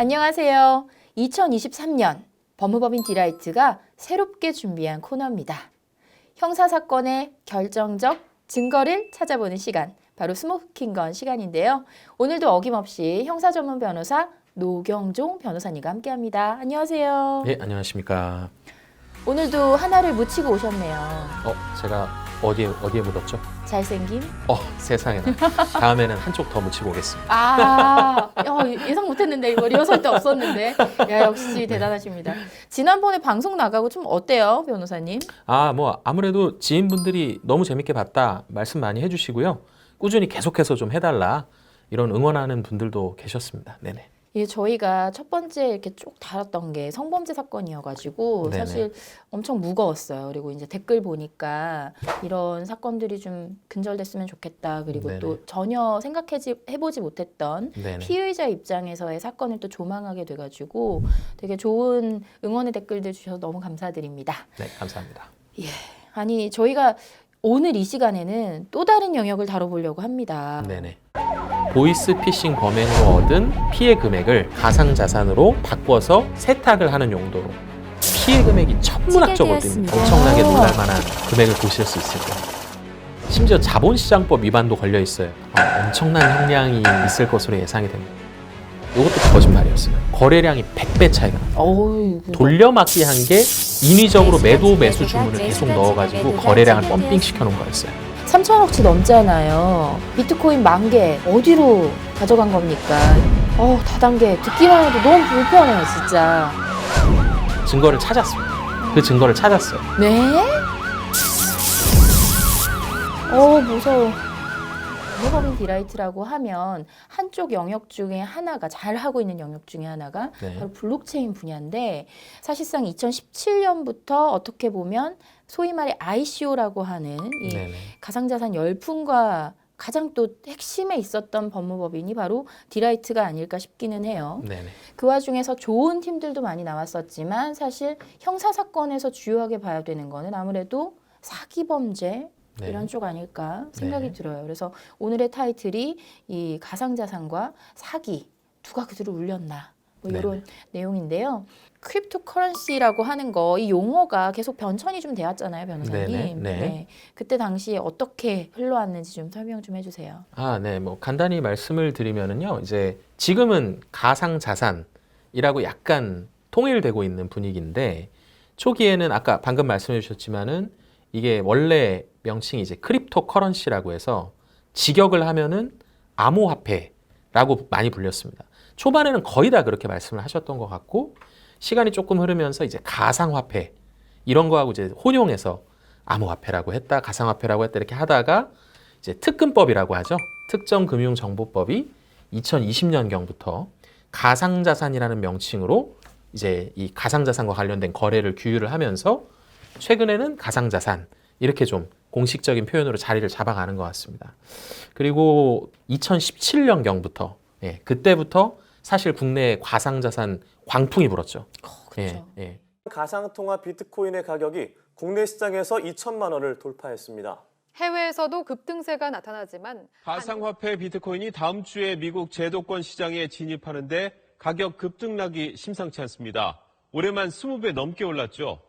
안녕하세요. 2023년 법무법인 디라이트가 새롭게 준비한 코너입니다. 형사사건의 결정적 증거를 찾아보는 시간, 바로 스모킹건 시간인데요. 오늘도 어김없이 형사 전문 변호사 노경종 변호사님과 함께합니다. 안녕하세요. 네, 안녕하십니까. 오늘도 하나를 묻히고 오셨네요. 제가 어디에 묻었죠? 잘생김? 세상에나. 다음에는 한쪽 더 묻히고 오겠습니다. 예상 못했는데 이거 리허설 때 없었는데. 야, 역시 대단하십니다. 지난번에 방송 나가고 좀 어때요, 변호사님? 아무래도 지인분들이 너무 재밌게 봤다 말씀 많이 해주시고요. 꾸준히 계속해서 좀 해달라 이런 응원하는 분들도 계셨습니다. 네네. 이게 저희가 첫 번째 이렇게 쭉 다뤘던 게 성범죄 사건이어가지고 네네. 사실 엄청 무거웠어요. 그리고 이제 댓글 보니까 이런 사건들이 좀 근절됐으면 좋겠다. 그리고 네네. 또 전혀 해보지 못했던 네네. 피의자 입장에서의 사건을 또 조망하게 돼가지고 되게 좋은 응원의 댓글들 주셔서 너무 감사드립니다. 네, 감사합니다. 아니 저희가 오늘 이 시간에는 또 다른 영역을 다뤄보려고 합니다. 네네. 보이스피싱 범행으로 얻은 피해 금액을 가상자산으로 바꿔서 세탁을 하는 용도로 피해 금액이 천문학적으로 뜁니다. 엄청나게 놀랄 만한 금액을 보실 수 있을 거예요. 심지어 자본시장법 위반도 걸려 있어요. 엄청난 형량이 있을 것으로 예상이 됩니다. 이것도 거짓말이었어요. 거래량이 100배 차이가 나요. 돌려막기 한 게 인위적으로 매도 매수 주문을 계속 넣어가지고 거래량을 펌핑 시켜놓은 거였어요. 3천억치 넘잖아요. 비트코인 10,000개 어디로 가져간 겁니까? 다단계 듣기만 해도 너무 불편해요, 진짜. 증거를 찾았습니다. 그 증거를 찾았어요. 네? 무서워. 법무법인 디라이트라고 하면 한쪽 영역 중에 하나가 잘하고 있는 영역 중에 하나가 네. 바로 블록체인 분야인데 사실상 2017년부터 어떻게 보면 소위 말해 ICO라고 하는 이 네네. 가상자산 열풍과 가장 또 핵심에 있었던 법무법인이 바로 디라이트가 아닐까 싶기는 해요. 네네. 그 와중에서 좋은 팀들도 많이 나왔었지만 사실 형사사건에서 주요하게 봐야 되는 거는 아무래도 사기범죄 네. 이런 쪽 아닐까 생각이 네. 들어요. 그래서 오늘의 타이틀이 이 가상자산과 사기 누가 그들을 울렸나 이런 내용인데요. 크립토 커런시라고 하는 거 이 용어가 계속 변천이 좀 되었잖아요, 변호사님. 네네. 네. 그때 당시에 어떻게 흘러왔는지 좀 설명 좀 해주세요. 네. 간단히 말씀을 드리면은요. 이제 지금은 가상자산이라고 약간 통일되고 있는 분위기인데 초기에는 아까 방금 말씀해 주셨지만은 이게 원래 명칭이 이제 크립토 커런시라고 해서 직역을 하면은 암호화폐라고 많이 불렸습니다. 초반에는 거의 다 그렇게 말씀을 하셨던 것 같고 시간이 조금 흐르면서 이제 가상화폐 이런 거하고 이제 혼용해서 암호화폐라고 했다, 가상화폐라고 했다 이렇게 하다가 이제 특근법이라고 하죠. 특정금융정보법이 2020년경부터 가상자산이라는 명칭으로 이제 이 가상자산과 관련된 거래를 규율을 하면서 최근에는 가상자산 이렇게 좀 공식적인 표현으로 자리를 잡아가는 것 같습니다. 그리고 2017년경부터 그때부터 사실 국내에 가상자산 광풍이 불었죠. 그렇죠. 가상통화 비트코인의 가격이 국내 시장에서 2천만 원을 돌파했습니다. 해외에서도 급등세가 나타나지만 가상화폐 비트코인이 다음 주에 미국 제도권 시장에 진입하는데 가격 급등락이 심상치 않습니다. 올해만 20배 넘게 올랐죠.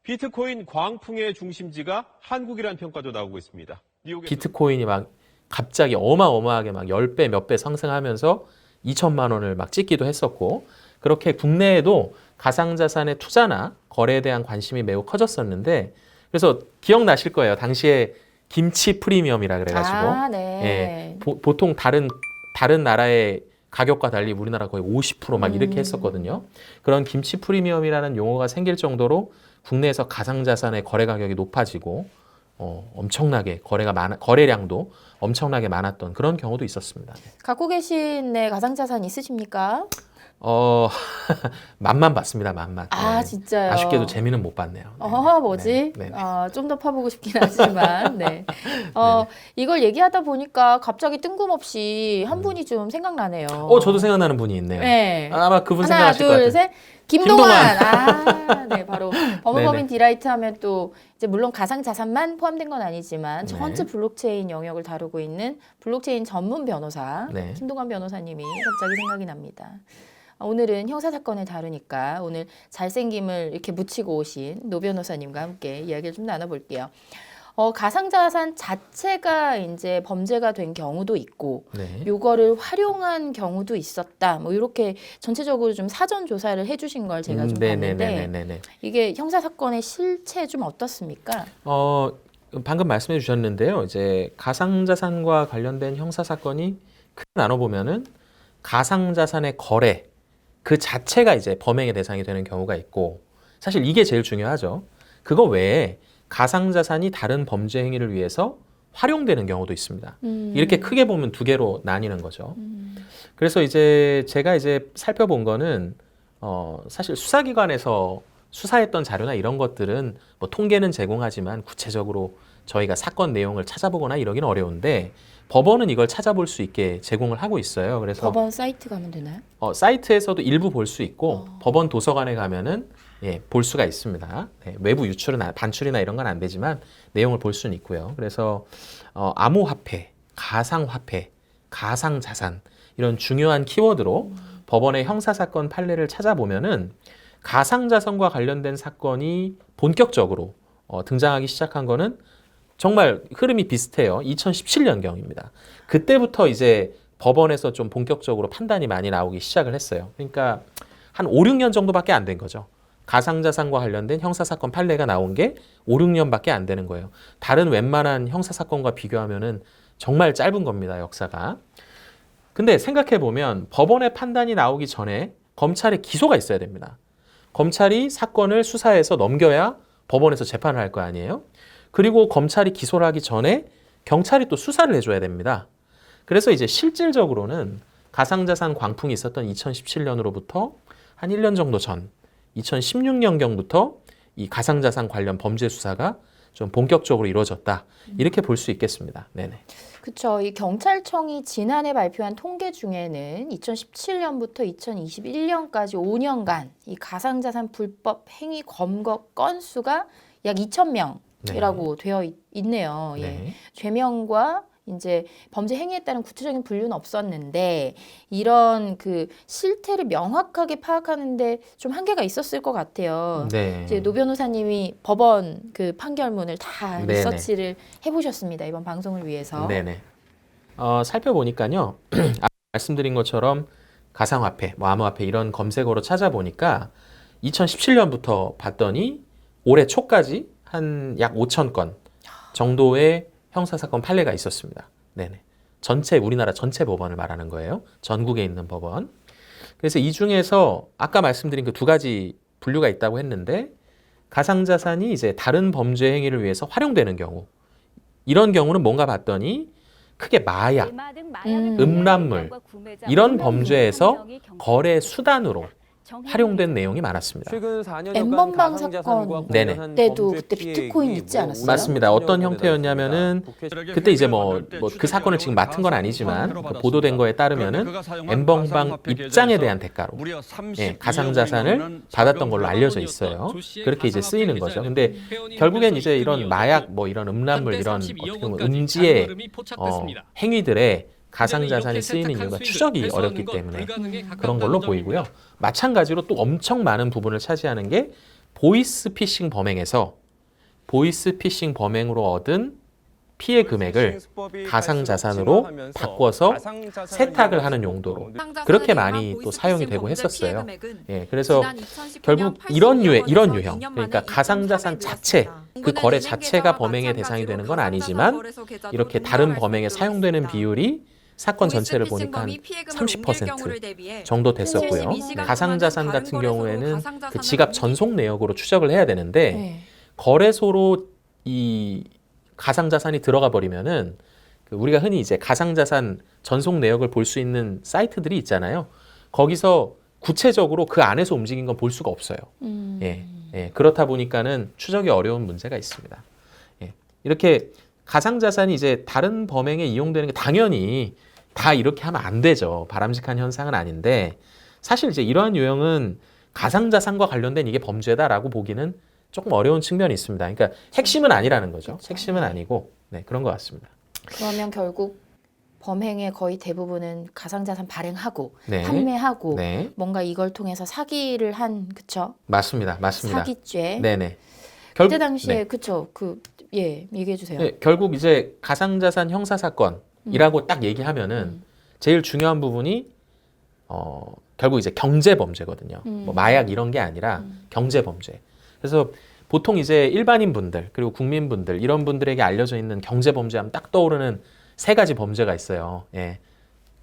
비트코인 광풍의 중심지가 한국이라는 평가도 나오고 있습니다. 비트코인이 막 갑자기 어마어마하게 막 10배 몇 배 상승하면서 2천만 원을 막 찍기도 했었고 그렇게 국내에도 가상자산의 투자나 거래에 대한 관심이 매우 커졌었는데 그래서 기억나실 거예요. 당시에 김치 프리미엄이라 그래가지고 네. 보통 다른 나라의 가격과 달리 우리나라 거의 50% 이렇게 했었거든요. 그런 김치 프리미엄이라는 용어가 생길 정도로 국내에서 가상자산의 거래 가격이 높아지고 엄청나게 거래량도 엄청나게 많았던 그런 경우도 있었습니다. 갖고 계신 가상자산 있으십니까? 맛만 봤습니다. 맛만. 진짜요? 아쉽게도 재미는 못 봤네요. 뭐지? 네. 좀 더 파보고 싶긴 하지만, 이걸 얘기하다 보니까 갑자기 뜬금없이 한 분이 좀 생각나네요. 저도 생각나는 분이 있네요. 네. 아마 그분 하나, 생각하실 것 둘, 같아요. 셋. 김동완. 네, 바로 법무법인 디라이트 하면 또 이제 물론 가상 자산만 포함된 건 아니지만 전체 블록체인 영역을 다루고 있는 블록체인 전문 변호사 네. 김동완 변호사님이 갑자기 생각이 납니다. 오늘은 형사 사건을 다루니까 오늘 잘생김을 이렇게 묻히고 오신 노 변호사님과 함께 이야기를 좀 나눠볼게요. 가상자산 자체가 이제 범죄가 된 경우도 있고, 네. 요거를 활용한 경우도 있었다. 뭐 이렇게 전체적으로 좀 사전 조사를 해주신 걸 제가 좀 봤는데, 네네네네네. 이게 형사 사건의 실체 좀 어떻습니까? 방금 말씀해 주셨는데요. 이제 가상자산과 관련된 형사 사건이 크게 나눠보면은 가상자산의 거래 그 자체가 이제 범행의 대상이 되는 경우가 있고, 사실 이게 제일 중요하죠. 그거 외에 가상자산이 다른 범죄 행위를 위해서 활용되는 경우도 있습니다. 이렇게 크게 보면 두 개로 나뉘는 거죠. 그래서 이제 제가 이제 살펴본 거는 사실 수사기관에서 수사했던 자료나 이런 것들은 뭐 통계는 제공하지만 구체적으로 저희가 사건 내용을 찾아보거나 이러기는 어려운데 법원은 이걸 찾아볼 수 있게 제공을 하고 있어요. 그래서 법원 사이트 가면 되나요? 사이트에서도 일부 볼 수 있고 법원 도서관에 가면은 볼 수가 있습니다. 네, 외부 유출은 반출이나 이런 건 안 되지만 내용을 볼 수는 있고요. 그래서 암호화폐, 가상화폐, 가상자산 이런 중요한 키워드로 법원의 형사사건 판례를 찾아보면은 가상자산과 관련된 사건이 본격적으로 등장하기 시작한 거는 정말 흐름이 비슷해요. 2017년경입니다. 그때부터 이제 법원에서 좀 본격적으로 판단이 많이 나오기 시작을 했어요. 그러니까 한 5, 6년 정도밖에 안 된 거죠. 가상자산과 관련된 형사사건 판례가 나온 게 5, 6년밖에 안 되는 거예요. 다른 웬만한 형사사건과 비교하면은 정말 짧은 겁니다, 역사가. 근데 생각해보면 법원의 판단이 나오기 전에 검찰의 기소가 있어야 됩니다. 검찰이 사건을 수사해서 넘겨야 법원에서 재판을 할 거 아니에요? 그리고 검찰이 기소를 하기 전에 경찰이 또 수사를 해줘야 됩니다. 그래서 이제 실질적으로는 가상자산 광풍이 있었던 2017년으로부터 한 1년 정도 전 2016년경부터 이 가상자산 관련 범죄 수사가 좀 본격적으로 이루어졌다. 이렇게 볼 수 있겠습니다. 네네. 그렇죠. 이 경찰청이 지난해 발표한 통계 중에는 2017년부터 2021년까지 5년간 이 가상자산 불법 행위 검거 건수가 약 2,000명이라고 되어 있네요. 예. 네. 죄명과 이제 범죄 행위에 따른 구체적인 분류는 없었는데 이런 그 실태를 명확하게 파악하는데 좀 한계가 있었을 것 같아요. 네. 이제 노 변호사님이 법원 그 판결문을 다 네네. 리서치를 해보셨습니다. 이번 방송을 위해서. 네네. 살펴보니까요. 아까 말씀드린 것처럼 가상화폐, 뭐 암호화폐 이런 검색어로 찾아보니까 2017년부터 봤더니 올해 초까지 한 약 5,000건 정도의 형사사건 판례가 있었습니다. 네네. 우리나라 전체 법원을 말하는 거예요. 전국에 있는 법원. 그래서 이 중에서 아까 말씀드린 그 두 가지 분류가 있다고 했는데 가상자산이 이제 다른 범죄 행위를 위해서 활용되는 경우 이런 경우는 뭔가 봤더니 크게 마약, 음란물 이런 범죄에서 거래 수단으로 활용된 내용이 많았습니다. 최근 4년간 엠번방 사건 네네. 때도 그때 비트코인 있지 않았어요? 맞습니다. 어떤 형태였냐면은 그때 이제 뭐 그 사건을 지금 맡은 건 아니지만 그 보도된 거에 따르면은 엠번방 입장에 대한 대가로 가상자산을 받았던 걸로 알려져 있어요. 그렇게 이제 쓰이는 거죠. 근데 결국엔 이제 이런 마약 뭐 이런 음란물 이런 어떻게 보면 음지의 행위들에 가상자산이 쓰이는 이유가 추적이 어렵기 때문에 그런 걸로 보이고요. 마찬가지로 또 엄청 많은 부분을 차지하는 게 보이스피싱 범행에서 보이스피싱 범행으로 얻은 피해 금액을 가상자산으로 바꿔서 세탁을 하는 용도로 그렇게 많이 또 사용이 되고 했었어요. 예, 그래서 결국 이런 유형, 그러니까 가상자산 자체, 그 거래 자체가 범행의 대상이 되는 건 아니지만 이렇게 다른 범행에 사용되는 비율이 사건 전체를 보니까 한 30% 정도 됐었고요. 가상자산 같은 경우에는 그 지갑 전송 내역으로 추적을 해야 되는데 네. 거래소로 이 가상자산이 들어가 버리면은 우리가 흔히 이제 가상자산 전송 내역을 볼 수 있는 사이트들이 있잖아요. 거기서 구체적으로 그 안에서 움직인 건 볼 수가 없어요. 예, 그렇다 보니까는 추적이 어려운 문제가 있습니다. 예, 이렇게 가상자산이 이제 다른 범행에 이용되는 게 당연히 다 이렇게 하면 안 되죠. 바람직한 현상은 아닌데 사실 이제 이러한 유형은 가상자산과 관련된 이게 범죄다라고 보기는 조금 어려운 측면이 있습니다. 그러니까 핵심은 아니라는 거죠. 핵심은 아니고 그런 것 같습니다. 그러면 결국 범행의 거의 대부분은 가상자산 발행하고 네. 판매하고 네. 뭔가 이걸 통해서 사기를 한 그쵸? 맞습니다. 맞습니다. 사기죄. 네네. 그때 당시에 네. 그쵸? 얘기해 주세요. 네, 결국 이제 가상자산 형사 사건이라고 딱 얘기하면은 제일 중요한 부분이 결국 이제 경제 범죄거든요. 뭐 마약 이런 게 아니라 경제 범죄. 그래서 보통 이제 일반인 분들 그리고 국민분들 이런 분들에게 알려져 있는 경제 범죄하면 딱 떠오르는 세 가지 범죄가 있어요. 예.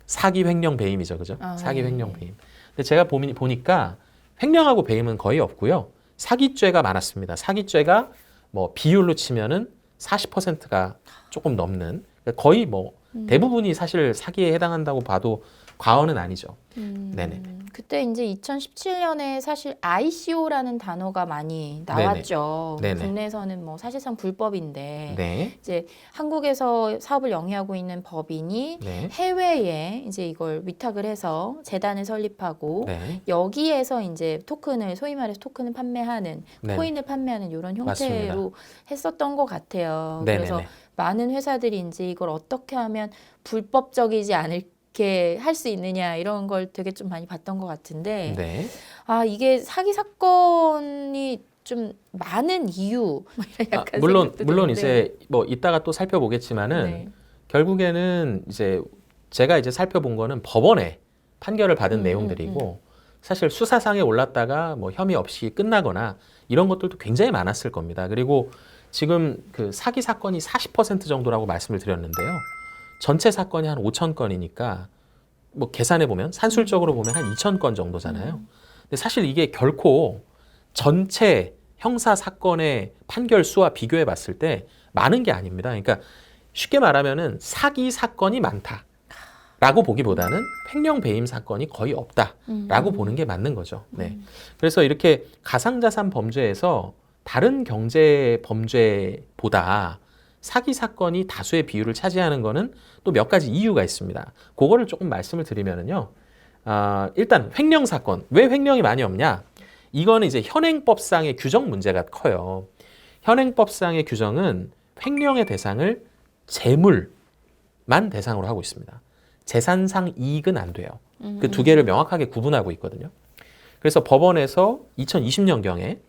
사기, 횡령, 배임이죠, 그죠? 사기, 네. 횡령, 배임. 근데 제가 보니까 횡령하고 배임은 거의 없고요. 사기죄가 많았습니다. 사기죄가 뭐 비율로 치면은 40%가 조금 넘는 그러니까 거의 뭐 대부분이 사실 사기에 해당한다고 봐도 과언은 아니죠. 네네. 그때 이제 2017년에 사실 ICO라는 단어가 많이 나왔죠. 네네. 국내에서는 뭐 사실상 불법인데 네. 이제 한국에서 사업을 영위하고 있는 법인이 네. 해외에 이제 이걸 위탁을 해서 재단을 설립하고 네. 여기에서 이제 토큰을 소위 말해서 토큰을 판매하는 네. 코인을 판매하는 이런 형태로 맞습니다. 했었던 것 같아요. 네네네. 그래서 많은 회사들이 이제 이걸 어떻게 하면 불법적이지 않게 할 수 있느냐 이런 걸 되게 좀 많이 봤던 것 같은데 네. 아 이게 사기 사건이 좀 많은 이유 뭐 이런 약간 물론 생각도 물론 드는데. 이제 뭐 이따가 또 살펴보겠지만은 네. 결국에는 이제 제가 이제 살펴본 거는 법원에 판결을 받은 내용들이고 사실 수사상에 올랐다가 뭐 혐의 없이 끝나거나 이런 것들도 굉장히 많았을 겁니다. 그리고 지금 그 사기 사건이 40% 정도라고 말씀을 드렸는데요. 전체 사건이 한 5천 건이니까 뭐 계산해 보면 산술적으로 보면 한 2천 건 정도잖아요. 근데 사실 이게 결코 전체 형사 사건의 판결 수와 비교해 봤을 때 많은 게 아닙니다. 그러니까 쉽게 말하면은 사기 사건이 많다라고 보기보다는 횡령 배임 사건이 거의 없다라고 보는 게 맞는 거죠. 네. 그래서 이렇게 가상자산 범죄에서 다른 경제 범죄보다 사기 사건이 다수의 비율을 차지하는 거는 또 몇 가지 이유가 있습니다. 그거를 조금 말씀을 드리면은요. 일단 횡령 사건. 왜 횡령이 많이 없냐? 이거는 이제 현행법상의 규정 문제가 커요. 현행법상의 규정은 횡령의 대상을 재물만 대상으로 하고 있습니다. 재산상 이익은 안 돼요. 그 두 개를 명확하게 구분하고 있거든요. 그래서 법원에서 2020년경에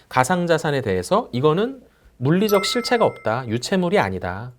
가상자산에 대해서 이거는 물리적 실체가 없다. 유체물이 아니다.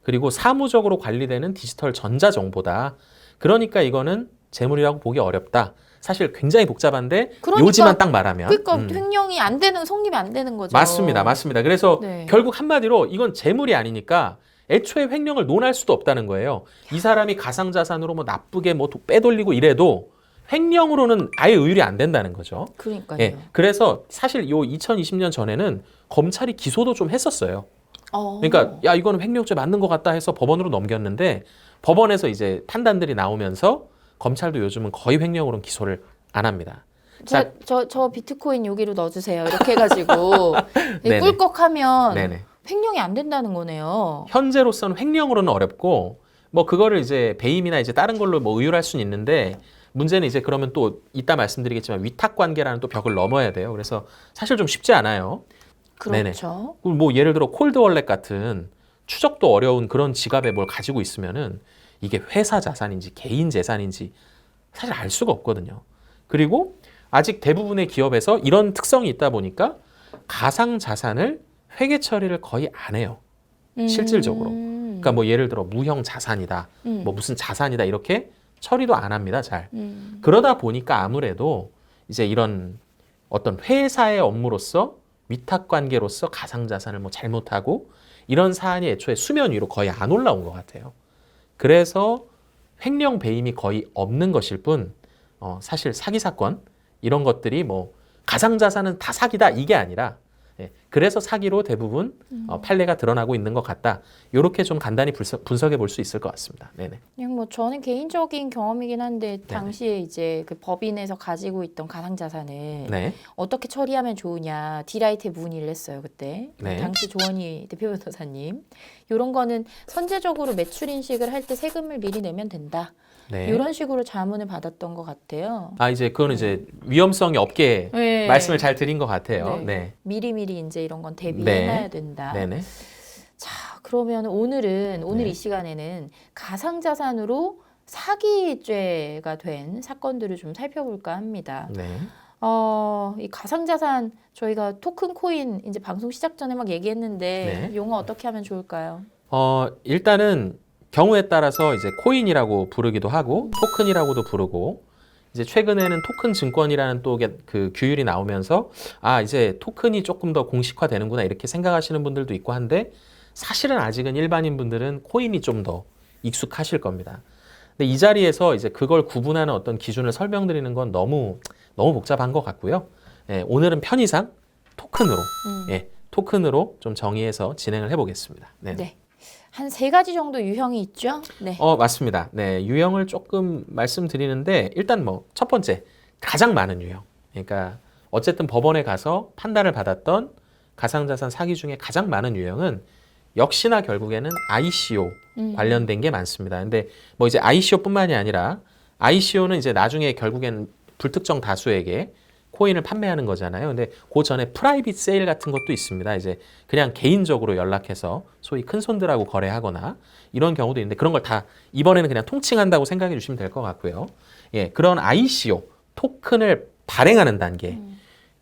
그리고 사무적으로 관리되는 디지털 전자정보다. 그러니까 이거는 재물이라고 보기 어렵다. 사실 굉장히 복잡한데 그러니까- 요지만 딱 말하면. 그러니까 횡령이 안 되는 성립이 안 되는 거죠. 맞습니다. 맞습니다. 그래서 네. 결국 한마디로 이건 재물이 아니니까 애초에 횡령을 논할 수도 없다는 거예요. 이 사람이 가상자산으로 뭐 나쁘게 뭐 빼돌리고 이래도 횡령으로는 아예 의율이 안 된다는 거죠. 그러니까요. 예, 그래서 사실 요 2020년 전에는 검찰이 기소도 좀 했었어요. 그러니까 야 이거는 횡령죄 맞는 것 같다 해서 법원으로 넘겼는데 법원에서 이제 판단들이 나오면서 검찰도 요즘은 거의 횡령으로는 기소를 안 합니다. 저 비트코인 여기로 넣어주세요. 이렇게 해가지고 네네. 꿀꺽하면 네네. 횡령이 안 된다는 거네요. 현재로서는 횡령으로는 어렵고 뭐 그거를 이제 배임이나 이제 다른 걸로 뭐 의율할 수는 있는데 문제는 이제 그러면 또 이따 말씀드리겠지만 위탁 관계라는 또 벽을 넘어야 돼요. 그래서 사실 좀 쉽지 않아요. 그렇죠. 그리고 뭐 예를 들어 콜드 월렛 같은 추적도 어려운 그런 지갑에 뭘 가지고 있으면은 이게 회사 자산인지 개인 재산인지 사실 알 수가 없거든요. 그리고 아직 대부분의 기업에서 이런 특성이 있다 보니까 가상 자산을 회계 처리를 거의 안 해요. 실질적으로. 그러니까 뭐 예를 들어 무형 자산이다, 뭐 무슨 자산이다 이렇게 처리도 안 합니다. 잘. 그러다 보니까 아무래도 이제 이런 어떤 회사의 업무로서 위탁 관계로서 가상 자산을 뭐 잘못하고 이런 사안이 애초에 수면 위로 거의 안 올라온 것 같아요. 그래서 횡령 배임이 거의 없는 것일 뿐 사실 사기 사건 이런 것들이 뭐 가상 자산은 다 사기다 이게 아니라 그래서 사기로 대부분 판례가 드러나고 있는 것 같다. 이렇게 좀 간단히 분석해 볼 수 있을 것 같습니다. 네네. 그냥 뭐 저는 개인적인 경험이긴 한데 당시에 이제 그 법인에서 가지고 있던 가상자산을 네. 어떻게 처리하면 좋으냐 디라이트에 문의를 했어요 그때. 네. 당시 조원희 대표 변호사님. 이런 거는 선제적으로 매출 인식을 할 때 세금을 미리 내면 된다. 네. 이런 식으로 자문을 받았던 것 같아요. 이제 그거는 이제 위험성이 없게 네. 말씀을 잘 드린 것 같아요. 네. 네. 미리미리 이제 이런 건 대비해놔야 된다. 네네. 자, 그러면 오늘 네. 이 시간에는 가상자산으로 사기죄가 된 사건들을 좀 살펴볼까 합니다. 네. 이 가상자산 저희가 토큰 코인 이제 방송 시작 전에 막 얘기했는데 네. 용어 어떻게 하면 좋을까요? 일단은 경우에 따라서 이제 코인이라고 부르기도 하고 토큰이라고도 부르고 이제 최근에는 토큰 증권이라는 또 그 규율이 나오면서 이제 토큰이 조금 더 공식화되는구나 이렇게 생각하시는 분들도 있고 한데 사실은 아직은 일반인 분들은 코인이 좀 더 익숙하실 겁니다. 근데 이 자리에서 이제 그걸 구분하는 어떤 기준을 설명드리는 건 너무 복잡한 것 같고요. 예, 오늘은 편의상 토큰으로 토큰으로 좀 정의해서 진행을 해보겠습니다. 네. 네. 한 3가지 정도 유형이 있죠? 네. 맞습니다. 네, 유형을 조금 말씀드리는데 일단 뭐 첫 번째 가장 많은 유형. 그러니까 어쨌든 법원에 가서 판단을 받았던 가상자산 사기 중에 가장 많은 유형은 역시나 결국에는 ICO 관련된 게 많습니다. 근데 뭐 이제 ICO뿐만이 아니라 ICO는 이제 나중에 결국에는 불특정 다수에게 코인을 판매하는 거잖아요. 근데 그 전에 프라이빗 세일 같은 것도 있습니다. 이제 그냥 개인적으로 연락해서 소위 큰 손들하고 거래하거나 이런 경우도 있는데 그런 걸 다 이번에는 그냥 통칭한다고 생각해 주시면 될 것 같고요. 예, 그런 ICO 토큰을 발행하는 단계,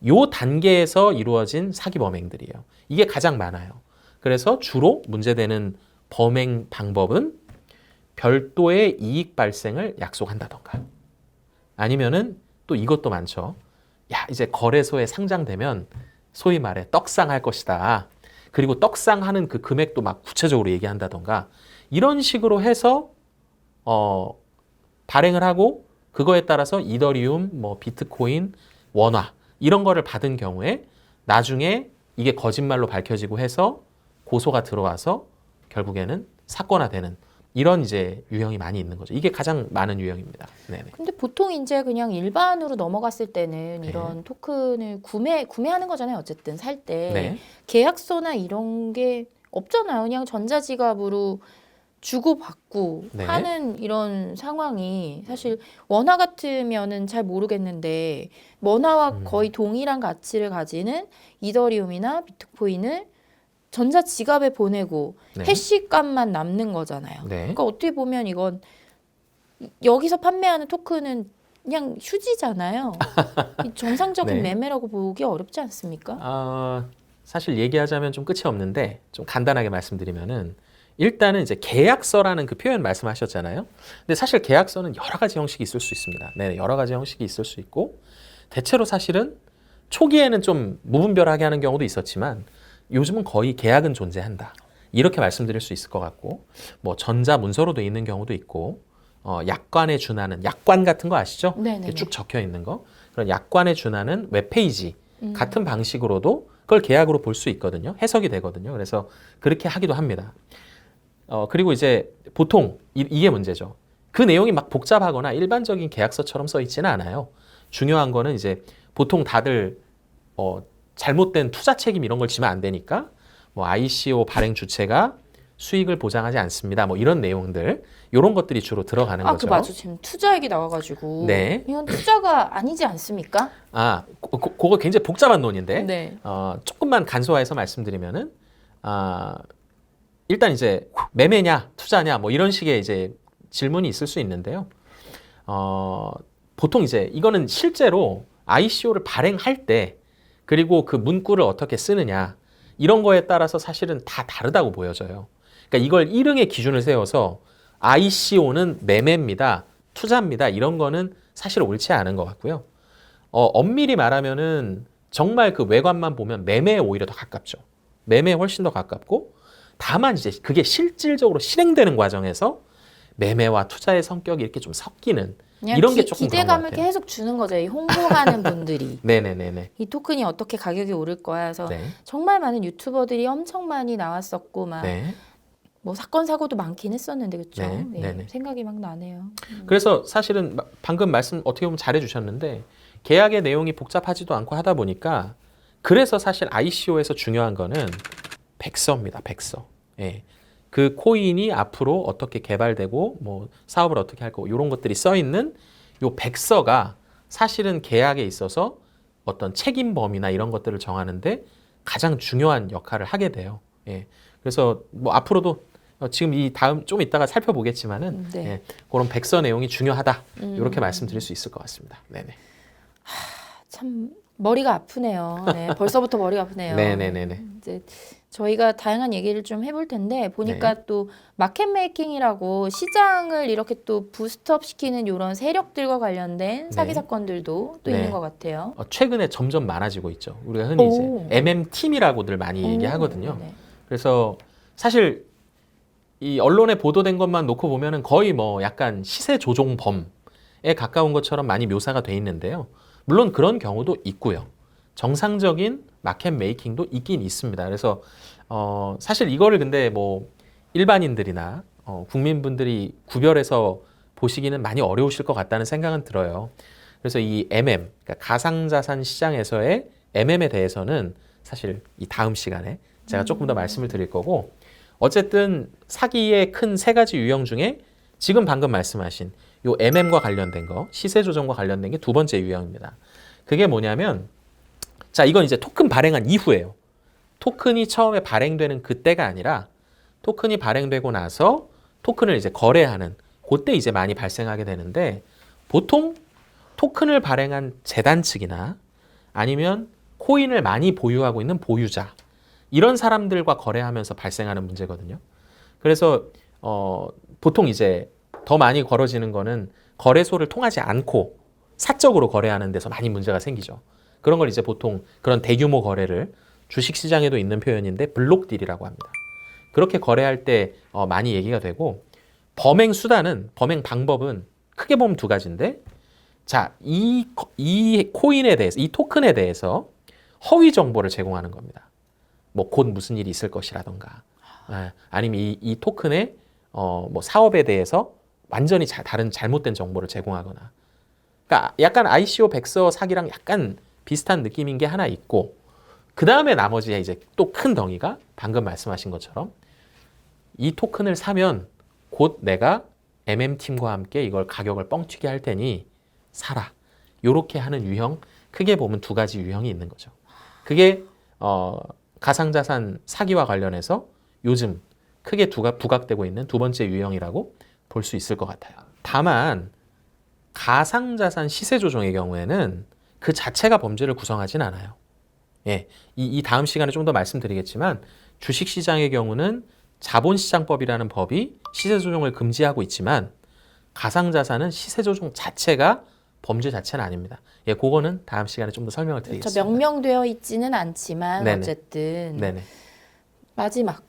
요 단계에서 이루어진 사기 범행들이에요. 이게 가장 많아요. 그래서 주로 문제되는 범행 방법은 별도의 이익 발생을 약속한다던가 아니면은 또 이것도 많죠. 야, 이제 거래소에 상장되면 소위 말해 떡상할 것이다. 그리고 떡상하는 그 금액도 막 구체적으로 얘기한다던가 이런 식으로 해서 발행을 하고 그거에 따라서 이더리움, 뭐 비트코인, 원화 이런 거를 받은 경우에 나중에 이게 거짓말로 밝혀지고 해서 고소가 들어와서 결국에는 사건화되는 이런 이제 유형이 많이 있는 거죠. 이게 가장 많은 유형입니다. 네네. 근데 보통 이제 그냥 일반으로 넘어갔을 때는 이런 토큰을 구매하는 거잖아요. 어쨌든 살 때 네. 계약서나 이런 게 없잖아요. 그냥 전자지갑으로 주고받고 네. 하는 이런 상황이 사실 원화 같으면은 잘 모르겠는데 원화와 거의 동일한 가치를 가지는 이더리움이나 비트코인을 전자지갑에 보내고 네. 해시값만 남는 거잖아요. 네. 그러니까 어떻게 보면 이건 여기서 판매하는 토큰은 그냥 휴지잖아요. 이 정상적인 네. 매매라고 보기 어렵지 않습니까? 사실 얘기하자면 좀 끝이 없는데 좀 간단하게 말씀드리면은 일단은 이제 계약서라는 그 표현 말씀하셨잖아요. 근데 사실 계약서는 여러 가지 형식이 있을 수 있습니다. 네, 여러 가지 형식이 있을 수 있고 대체로 사실은 초기에는 좀 무분별하게 하는 경우도 있었지만 요즘은 거의 계약은 존재한다. 이렇게 말씀드릴 수 있을 것 같고 뭐 전자 문서로 돼 있는 경우도 있고 약관에 준하는 약관 같은 거 아시죠? 네네네. 이렇게 쭉 적혀 있는 거 그런 약관에 준하는 웹페이지 같은 방식으로도 그걸 계약으로 볼 수 있거든요. 해석이 되거든요. 그래서 그렇게 하기도 합니다. 그리고 이제 보통 이게 문제죠. 그 내용이 막 복잡하거나 일반적인 계약서처럼 써 있지는 않아요. 중요한 거는 이제 보통 다들 잘못된 투자 책임 이런 걸 지면 안 되니까 뭐 ICO 발행 주체가 수익을 보장하지 않습니다. 뭐 이런 내용들 이런 것들이 주로 들어가는 거죠. 맞아. 지금 투자 얘기 나와가지고 네. 이건 투자가 아니지 않습니까? 그거 굉장히 복잡한 논인데 네. 조금만 간소화해서 말씀드리면은 일단 이제 매매냐 투자냐 뭐 이런 식의 이제 질문이 있을 수 있는데요. 보통 이제 이거는 실제로 ICO를 발행할 때 그리고 그 문구를 어떻게 쓰느냐 이런 거에 따라서 사실은 다 다르다고 보여져요. 그러니까 이걸 1응의 기준을 세워서 ICO는 매매입니다, 투자입니다 이런 거는 사실 옳지 않은 것 같고요. 엄밀히 말하면은 정말 그 외관만 보면 매매에 오히려 더 가깝죠. 매매에 훨씬 더 가깝고 다만 이제 그게 실질적으로 실행되는 과정에서 매매와 투자의 성격이 이렇게 좀 섞이는 그냥 이런 게 조금 그런 것 기대감을 같아요. 계속 주는 거죠. 이 홍보하는 분들이. 네네네네. 이 토큰이 어떻게 가격이 오를 거야 해서 네. 정말 많은 유튜버들이 엄청 많이 나왔었고 막 네. 뭐 사건 사고도 많긴 했었는데 그렇죠. 네, 네, 네네. 생각이 막 나네요. 그래서 사실은 방금 말씀 어떻게 보면 잘해 주셨는데 계약의 내용이 복잡하지도 않고 하다 보니까 그래서 사실 ICO에서 중요한 거는 백서입니다. 백서. 예. 그 코인이 앞으로 어떻게 개발되고 뭐 사업을 어떻게 할 거고 이런 것들이 써 있는 요 백서가 사실은 계약에 있어서 어떤 책임 범위나 이런 것들을 정하는데 가장 중요한 역할을 하게 돼요. 예. 그래서 뭐 앞으로도 지금 이 다음 좀 이따가 살펴보겠지만은 네. 예, 그런 백서 내용이 중요하다 이렇게 말씀드릴 수 있을 것 같습니다. 네네. 참 머리가 아프네요. 네, 벌써부터 머리가 아프네요. 네네네네. 이제 저희가 다양한 얘기를 좀 해볼 텐데 보니까 네. 또 마켓 메이킹이라고 시장을 이렇게 또 부스트업 시키는 이런 세력들과 관련된 사기 네. 사건들도 또 네. 있는 것 같아요. 최근에 점점 많아지고 있죠. 우리가 흔히 이제 오. MM팀이라고들 많이 얘기하거든요. 네. 그래서 사실 이 언론에 보도된 것만 놓고 보면은 거의 뭐 약간 시세 조종범에 가까운 것처럼 많이 묘사가 돼 있는데요. 물론 그런 경우도 있고요. 정상적인 마켓 메이킹도 있긴 있습니다. 그래서 사실 이거를 근데 뭐 일반인들이나 국민분들이 구별해서 보시기는 많이 어려우실 것 같다는 생각은 들어요. 그래서 이 MM, 그러니까 가상자산 시장에서의 MM에 대해서는 사실 이 다음 시간에 제가 조금 더 말씀을 드릴 거고, 어쨌든 사기의 큰 세 가지 유형 중에 지금 방금 말씀하신 요 MM과 관련된 거, 시세 조정과 관련된 게 두 번째 유형입니다. 그게 뭐냐면, 자, 이건 이제 토큰 발행한 이후예요. 토큰이 처음에 발행되는 그때가 아니라 토큰이 발행되고 나서 토큰을 이제 거래하는 그때 이제 많이 발생하게 되는데, 보통 토큰을 발행한 재단 측이나 아니면 코인을 많이 보유하고 있는 보유자, 이런 사람들과 거래하면서 발생하는 문제거든요. 그래서 보통 이제 더 많이 벌어지는 거는 거래소를 통하지 않고 사적으로 거래하는 데서 많이 문제가 생기죠. 그런 걸 이제 보통 그런 대규모 거래를 주식시장에도 있는 표현인데 블록딜이라고 합니다. 그렇게 거래할 때 많이 얘기가 되고, 범행 수단은, 범행 방법은 크게 보면 두 가지인데, 자, 이 코인에 대해서, 이 토큰에 대해서 허위 정보를 제공하는 겁니다. 뭐 곧 무슨 일이 있을 것이라던가, 아니면 이 토큰의 뭐 사업에 대해서 완전히 다른 잘못된 정보를 제공하거나. 그러니까 약간 ICO 백서 사기랑 약간 비슷한 느낌인 게 하나 있고, 그 다음에 나머지 이제 또 큰 덩이가 방금 말씀하신 것처럼 이 토큰을 사면 곧 내가 MM팀과 함께 이걸 가격을 뻥튀기 할 테니 사라. 요렇게 하는 유형, 크게 보면 두 가지 유형이 있는 거죠. 그게 가상자산 사기와 관련해서 요즘 크게 부각되고 있는 두 번째 유형이라고 볼 수 있을 것 같아요. 다만 가상자산 시세 조정의 경우에는 그 자체가 범죄를 구성하진 않아요. 예, 이 다음 시간에 좀 더 말씀드리겠지만, 주식시장의 경우는 자본시장법이라는 법이 시세 조정을 금지하고 있지만, 가상자산은 시세 조정 자체가 범죄 자체는 아닙니다. 예, 그거는 다음 시간에 좀 더 설명을 드리겠습니다. 명명되어 있지는 않지만 네네. 어쨌든 네네. 마지막.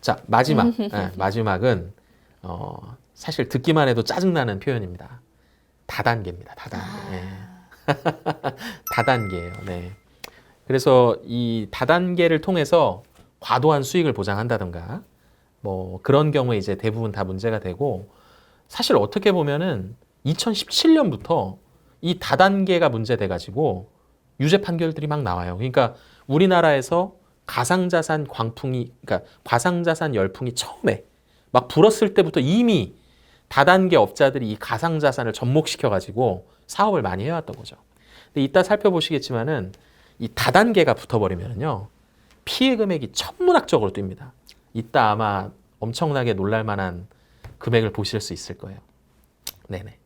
자, 마지막. 마지막은 사실 듣기만 해도 짜증나는 표현입니다. 다단계입니다. 다단계. 예. 다단계예요. 네. 그래서 이 다단계를 통해서 과도한 수익을 보장한다던가 뭐 그런 경우에 이제 대부분 다 문제가 되고, 사실 어떻게 보면은 2017년부터 이 다단계가 문제돼 가지고 유죄 판결들이 막 나와요. 그러니까 우리나라에서 가상자산 광풍이, 그러니까 가상자산 열풍이 처음에 막 불었을 때부터 이미 다단계 업자들이 이 가상자산을 접목시켜 가지고 사업을 많이 해왔던 거죠. 근데 이따 살펴보시겠지만은 이 다단계가 붙어버리면요, 피해 금액이 천문학적으로 뜁니다. 이따 아마 엄청나게 놀랄만한 금액을 보실 수 있을 거예요. 네네.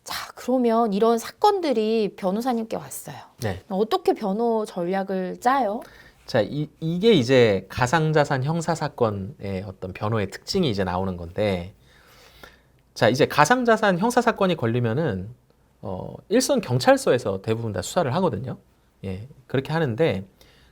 자, 그러면 이런 사건들이 변호사님께 왔어요. 네. 어떻게 변호 전략을 짜요? 자, 이게 이제 가상자산 형사사건의 어떤 변호의 특징이 이제 나오는 건데, 자, 이제 가상자산 형사사건이 걸리면은 일선 경찰서에서 대부분 다 수사를 하거든요. 예, 그렇게 하는데,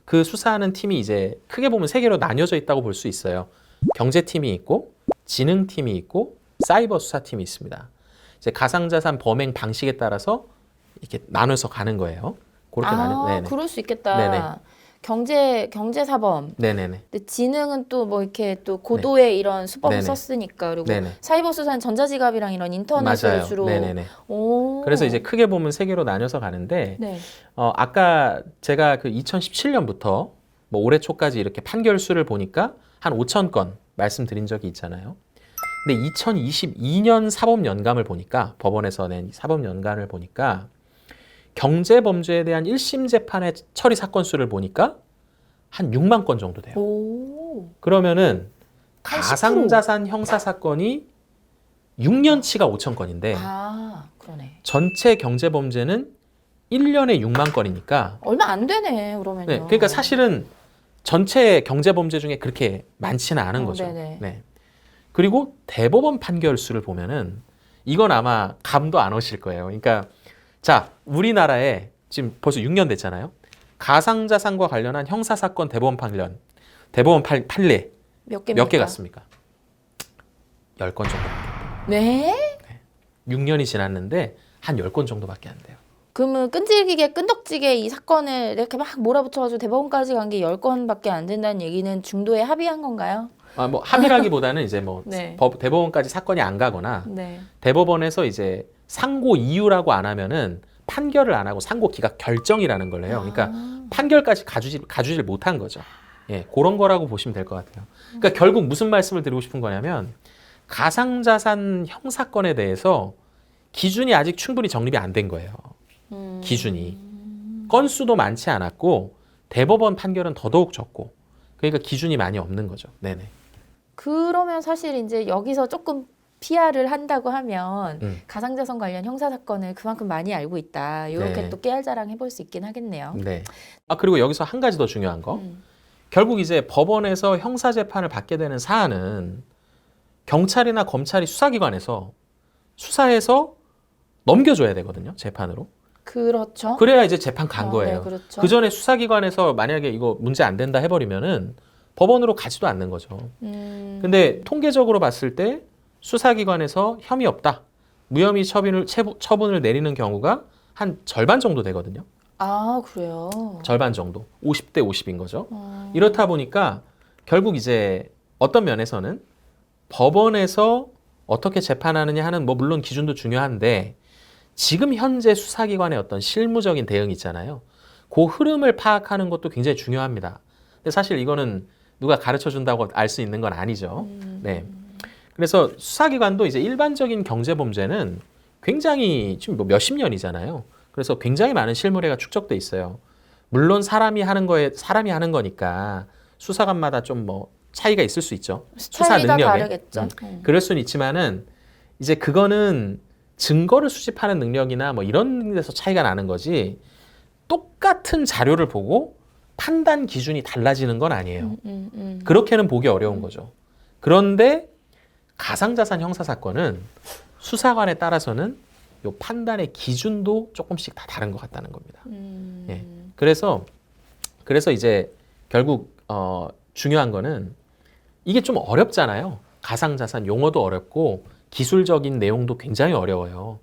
그 수사하는 팀이 이제 크게 보면 세 개로 나뉘어져 있다고 볼 수 있어요. 경제팀이 있고, 지능팀이 있고, 사이버 수사팀이 있습니다. 이제 가상자산 범행 방식에 따라서 이렇게 나눠서 가는 거예요. 그렇게 네네. 그럴 수 있겠다. 네네. 경제사범. 네네네. 근데 지능은 또 뭐 이렇게 또 고도의 이런 수법을 네네. 썼으니까, 그리고 네네. 사이버 수사는 전자지갑이랑 이런 인터넷을 맞아요. 주로. 네네네. 오. 그래서 이제 크게 보면 세 개로 나눠서 가는데, 네. 아까 제가 그 2017년부터 뭐 올해 초까지 이렇게 판결 수를 보니까 한 5천 건 말씀드린 적이 있잖아요. 근데 2022년 사법연감을 보니까, 법원에서 낸 사법연감을 보니까 경제범죄에 대한 1심 재판의 처리 사건 수를 보니까 한 6만 건 정도 돼요. 오. 그러면은 한 10%. 가상자산 형사 사건이 6년치가 5천 건인데 아, 그러네. 전체 경제범죄는 1년에 6만 건이니까 얼마 안 되네, 그러면요. 네, 그러니까 사실은 전체 경제범죄 중에 그렇게 많지는 않은 거죠. 네네. 네. 그리고 대법원 판결 수를 보면은 이건 아마 감도 안 오실 거예요. 그러니까 자, 우리나라에 지금 벌써 6년 됐잖아요. 가상자산과 관련한 형사사건 대법원 판례 몇 몇 개 갔습니까? 10건 정도. 네? 6년이 지났는데 한 10건 정도밖에 안 돼요. 그러면 끈질기게 끈덕지게 이 사건을 이렇게 막 몰아붙여가지고 대법원까지 간 게 10건밖에 안 된다는 얘기는 중도에 합의한 건가요? 아, 뭐 합의라기보다는 이제 뭐 네. 대법원까지 사건이 안 가거나 네. 대법원에서 이제 상고 이유라고 안 하면은 판결을 안 하고 상고 기각 결정이라는 걸 해요. 그러니까 판결까지 가주질 못한 거죠. 예, 그런 거라고 보시면 될 것 같아요. 그러니까 결국 무슨 말씀을 드리고 싶은 거냐면 가상자산 형사건에 대해서 기준이 아직 충분히 정립이 안 된 거예요. 기준이. 건수도 많지 않았고 대법원 판결은 더더욱 적고 그러니까 기준이 많이 없는 거죠. 네네. 그러면 사실 이제 여기서 조금 PR을 한다고 하면 가상자산 관련 형사사건을 그만큼 많이 알고 있다. 이렇게 네. 또 깨알자랑 해볼 수 있긴 하겠네요. 네. 아 그리고 여기서 한 가지 더 중요한 거. 음. 결국 이제 법원에서 형사 재판을 받게 되는 사안은 경찰이나 검찰이 수사기관에서 수사해서 넘겨줘야 되거든요. 재판으로. 그렇죠. 그래야 이제 재판 간 거예요. 네, 그렇죠. 그 전에 수사기관에서 만약에 이거 문제 안 된다 해버리면은 법원으로 가지도 않는 거죠. 근데 통계적으로 봤을 때 수사기관에서 혐의 없다. 무혐의 처분을 내리는 경우가 한 절반 정도 되거든요. 아, 그래요. 절반 정도. 50대 50인 거죠. 이렇다 보니까 결국 이제 어떤 면에서는 법원에서 어떻게 재판하느냐 하는 뭐 물론 기준도 중요한데 지금 현재 수사기관의 어떤 실무적인 대응 있잖아요. 그 흐름을 파악하는 것도 굉장히 중요합니다. 근데 사실 이거는 누가 가르쳐 준다고 알 수 있는 건 아니죠. 네. 그래서 수사기관도 이제 일반적인 경제범죄는 굉장히 지금 뭐 몇십 년이잖아요. 그래서 굉장히 많은 실무례가 축적돼 있어요. 물론 사람이 하는 거니까 수사관마다 좀 뭐 차이가 있을 수 있죠. 수사 스타일이 다 능력에. 다르겠죠. 그럴 수는 있지만은 이제 그거는 증거를 수집하는 능력이나 뭐 이런 데서 차이가 나는 거지 똑같은 자료를 보고 판단 기준이 달라지는 건 아니에요. 그렇게는 보기 어려운 거죠. 그런데 가상자산 형사사건은 수사관에 따라서는 요 판단의 기준도 조금씩 다 다른 것 같다는 겁니다. 예. 그래서 이제 결국 중요한 거는 이게 좀 어렵잖아요. 가상자산 용어도 어렵고 기술적인 내용도 굉장히 어려워요.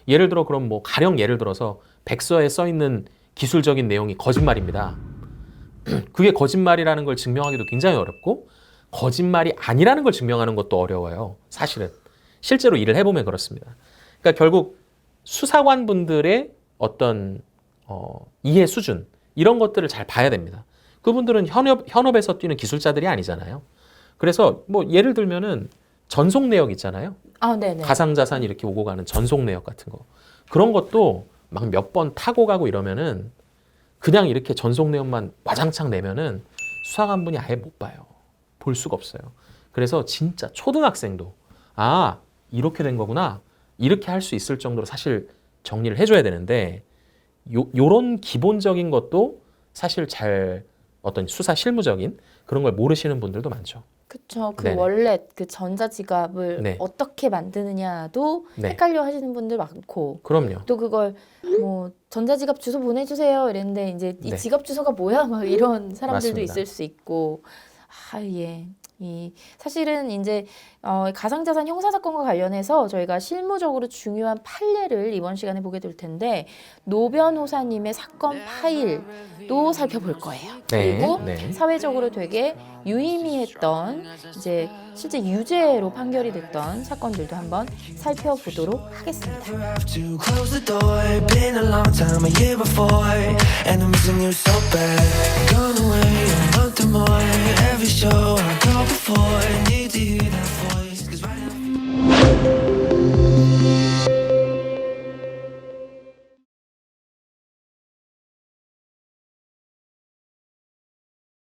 예를 들어 그럼 뭐 가령 예를 들어서 백서에 써 있는 기술적인 내용이 거짓말입니다. 그게 거짓말이라는 걸 증명하기도 굉장히 어렵고 거짓말이 아니라는 걸 증명하는 것도 어려워요. 사실은 실제로 일을 해보면 그렇습니다. 그러니까 결국 수사관분들의 어떤 이해 수준 이런 것들을 잘 봐야 됩니다. 그분들은 현업에서 뛰는 기술자들이 아니잖아요. 그래서 뭐 예를 들면은 전속 내역 있잖아요. 아, 네네. 가상자산 이렇게 오고 가는 전속 내역 같은 거. 그런 것도 막 몇 번 타고 가고 이러면은 그냥 이렇게 전속 내역만 와장창 내면은 수사관분이 아예 못 봐요. 볼 수가 없어요. 그래서 진짜 초등학생도 아, 이렇게 된 거구나. 이렇게 할 수 있을 정도로 사실 정리를 해줘야 되는데 요런 기본적인 것도 사실 잘 어떤 수사 실무적인 그런 걸 모르시는 분들도 많죠. 그렇죠. 그 네네. 원래 그 전자지갑을 네. 어떻게 만드느냐도 네. 헷갈려 하시는 분들 많고 그럼요. 또 그걸 뭐 전자지갑 주소 보내주세요 이랬는데 이제 이 네. 지갑 주소가 뭐야 막 이런 사람들도 맞습니다. 있을 수 있고 아, 예. 이 사실은 이제 가상자산 형사사건과 관련해서 저희가 실무적으로 중요한 판례를 이번 시간에 보게 될 텐데 노 변호사님의 사건 파일도 살펴볼 거예요. 네, 그리고 네. 사회적으로 되게 유의미했던 이제 실제 유죄로 판결이 됐던 사건들도 한번 살펴보도록 하겠습니다. have to close the door. Been a long time, a year before, and I'm missing you so bad. Gone away a month or more. Every show I go before, need to hear that voice.